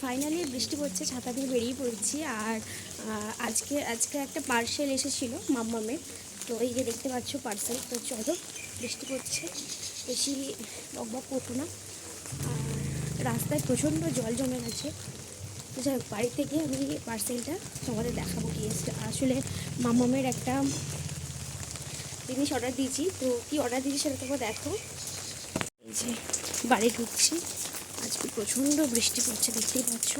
Finally বৃষ্টি পড়ছে, ছাতা দিয়ে বেরিয়ে পড়েছি। আর আজকে একটা পার্সেল এসেছিল মাম্মামের, তো এই যে দেখতে পাচ্ছ পার্সেল। তো চলো, বৃষ্টি পড়ছে, বেশি বকবক করবো না। আর রাস্তায় প্রচণ্ড জল জমে গেছে। তো যাই হোক, বাড়ি থেকে আমি পার্সেলটা তোমাদের দেখাবো কি এসেছে। আসলে মাম্মামের একটা জিনিস অর্ডার দিয়েছি, তো কী অর্ডার দিয়েছি সেটা তোমরা দেখো। এই যে বাড়ি ঢুকছি, আজকে প্রচণ্ড বৃষ্টি পড়ছে, দেখতেই পাচ্ছ।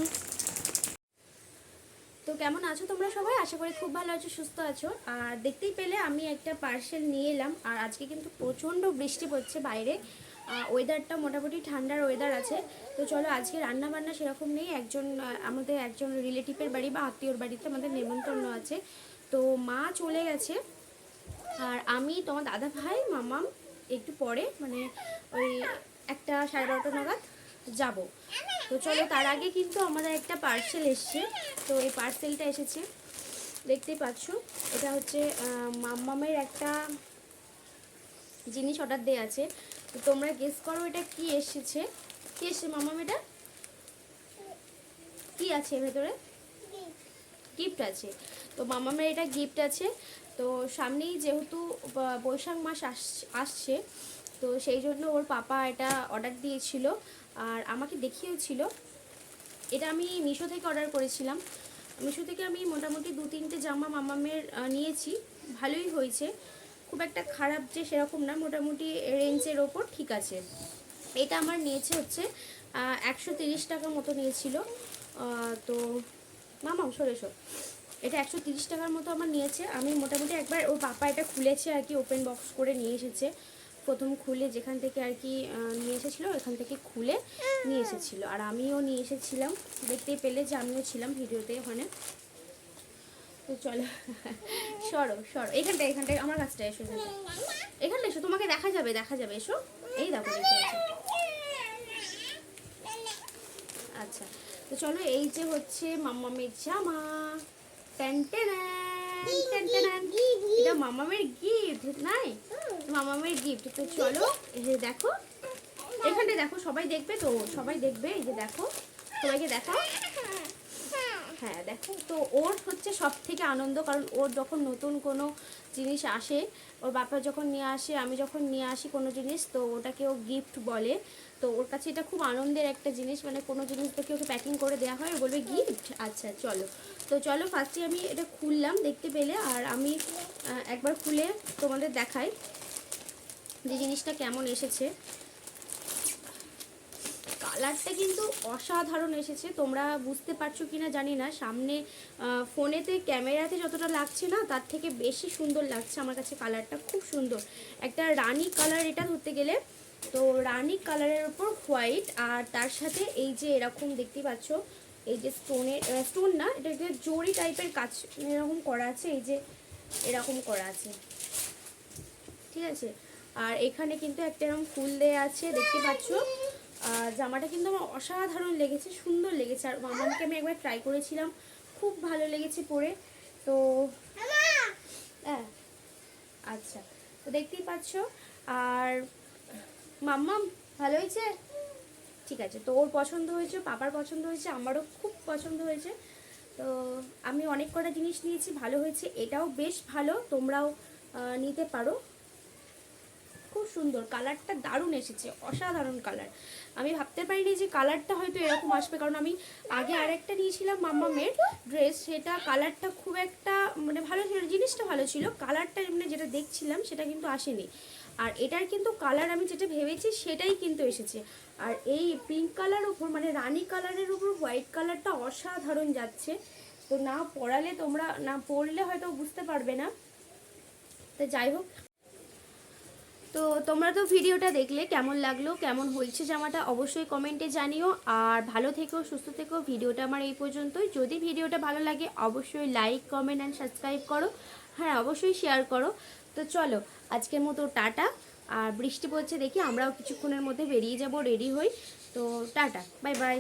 তো কেমন আছো তোমরা সবাই? আশা করি খুব ভালো আছো, সুস্থ আছো। আর দেখতেই পেলে আমি একটা পার্সেল নিয়ে এলাম। আর আজকে কিন্তু প্রচণ্ড বৃষ্টি পড়ছে বাইরে, ওয়েদারটা মোটামুটি ঠান্ডার ওয়েদার আছে। তো চলো, আজকে রান্না বান্না সেরকম নেই। আমাদের একজন রিলেটিভের বাড়ি বা আত্মীয়র বাড়িতে আমাদের নেমন্তন্ন আছে, তো মা চলে গেছে। আর আমি, তোমার দাদা ভাই, মামাম একটু পরে, মানে ওই 1টা 12:30 নাগাদ যাব। তো চলো, তার আগে কিন্তু আমাদের একটা পার্সেল এসছে। তো এই পার্সেলটা এসেছে, দেখতেই পাচ্ছ। এটা হচ্ছে মাম্মামের একটা জিনিস অর্ডার দেওয়া আছে। তো তোমরা গেস করো এটা কি এসেছে। কি এসছে মাম্মাম? এটা কি আছে ভেতরে? গিফট আছে। তো মাম্মামের এটা গিফট আছে। তো সামনেই যেহেতু বৈশাখ মাস আসছে, তো সেই জন্য ওর পাপা এটা অর্ডার দিয়েছিল আর আমাকে দেখিয়েছিল। এটা আমি মিশো থেকে অর্ডার করেছিলাম। মিশো থেকে আমি মোটামুটি 2-3টে জামা মামামের নিয়েছি, ভালোই হয়েছে, খুব একটা খারাপ যে সেরকম না, মোটামুটি রেঞ্জের ওপর ঠিক আছে। এটা আমার নিয়েছে হচ্ছে 130 টাকা মতো নিয়েছিল। তো মামাম সরেছো, এটা 130 টাকার মতো আমার নিয়েছে। আমি মোটামুটি একবার ওর পাপা এটা খুলেছে আর কি, ওপেন বক্স করে নিয়ে এসেছে। প্রথম খুলে যেখান থেকে আর কি নিয়ে এসেছিলো, এখান থেকে খুলে নিয়ে এসেছিলো। আর আমিও নিয়ে এসেছিলাম, দেখতেই পেলে যে আমিও ছিলাম ভিডিওতে ওখানে। তো চলো, সরো সরো, এখানটায় আমার কাছটা এসো, এখানটা এসো, তোমাকে দেখা যাবে এসো। এই দেখো, আচ্ছা। তো চলো, এই যে হচ্ছে মাম্মামের জামা। এটা মামামের গিফট নাই, মামামের গিফট। তো চলো, এই যে দেখো, এখানটা দেখো, সবাই দেখবে, তো সবাই দেখবে। এই যে দেখো, সবাইকে দেখাও। হ্যাঁ দেখো, তো ওর হচ্ছে সব থেকে আনন্দ, কারণ ওর যখন নতুন কোনো জিনিস আসে, ওর বাবা যখন নিয়ে আসে, আমি যখন নিয়ে আসি কোনো জিনিস, তো ওটাকে ও গিফট বলে। তো ওর কাছে এটা খুব আনন্দের একটা জিনিস, মানে কোনো জিনিস দেখে ওকে প্যাকিং করে দেওয়া হয়, ও বলবে গিফট। আচ্ছা চলো, তো চলো ফার্স্টে আমি এটা খুললাম, দেখতে পেলে। আর আমি একবার খুলে তোমাদের দেখাই যে জিনিসটা কেমন এসেছে। কালারটা কিন্তু অসাধারণ এসেছে, তোমরা বুঝতে পারছো কিনা জানি না। সামনে ফোনেতে, ক্যামেরাতে যতটা লাগছে না, তার থেকে বেশি সুন্দর লাগছে আমার কাছে। কালারটা খুব সুন্দর, একটা রানি কালার এটা ধরতে গেলে। তো রানি কালারের উপর হোয়াইট, আর তার সাথে এই যে এরকম দেখতে পাচ্ছ, এই যে স্টোন না, এটা একটা জরি টাইপের কাজ এরকম করা আছে, এই যে এরকম করা আছে, ঠিক আছে। আর এখানে কিন্তু একটা এরকম ফুল দেয়া আছে, দেখতে পাচ্ছ। আর জামাটা কিন্তু আমার অসাধারণ লেগেছে, সুন্দর লেগেছে। আর মামাকে আমি একবার ট্রাই করেছিলাম, খুব ভালো লেগেছে পরে। তো হ্যাঁ, আচ্ছা, তো দেখতেই পাচ্ছ। আর মাম্মাম ভালো হয়েছে, ঠিক আছে। তো ওর পছন্দ হয়েছে, পাপার পছন্দ হয়েছে, আমারও খুব পছন্দ হয়েছে। তো আমি অনেক কটা জিনিস নিয়েছি, ভালো হয়েছে। এটাও বেশ ভালো, তোমরাও নিতে পারো। খুব সুন্দর, কালারটা দারুণ এসেছে, অসাধারণ কালার। আমি ভাবতে পারিনি যে কালারটা হয়তো এরকম আসবে, কারণ আমি আগে আরেকটা নিয়েছিলাম মাম্মামের ড্রেস, সেটা কালারটা খুব একটা মানে ভালো ছিল, জিনিসটা ভালো ছিল, কালারটা মানে যেটা দেখছিলাম সেটা কিন্তু আসেনি। আর এটার কিন্তু কালার আমি যেটা ভেবেছি সেটাই কিন্তু এসেছে। আর এই পিঙ্ক কালার উপর, মানে রানি কালারের উপর হোয়াইট কালারটা অসাধারণ যাচ্ছে। তো না পরালে, তোমরা না পরলে হয়তো বুঝতে পারবে না। তো যাই হোক, তো তোমরা তো ভিডিওটা দেখলে, কেমন লাগলো, কেমন হয়েছে জামাটা, অবশ্যই কমেন্টে জানিও। আর ভালো থেকো, সুস্থ থেকো। ভিডিওটা আমার এই পর্যন্তই। যদি ভিডিওটা ভালো লাগে অবশ্যই লাইক, কমেন্ট অ্যান্ড সাবস্ক্রাইব করো। হ্যাঁ, অবশ্যই শেয়ার করো। তো চলো, আজকের মতো টাটা। আর বৃষ্টি পড়ছে দেখি, আমরাও কিছুক্ষণের মধ্যে বেরিয়ে যাব, রেডি হই। তো টাটা, বাই বাই।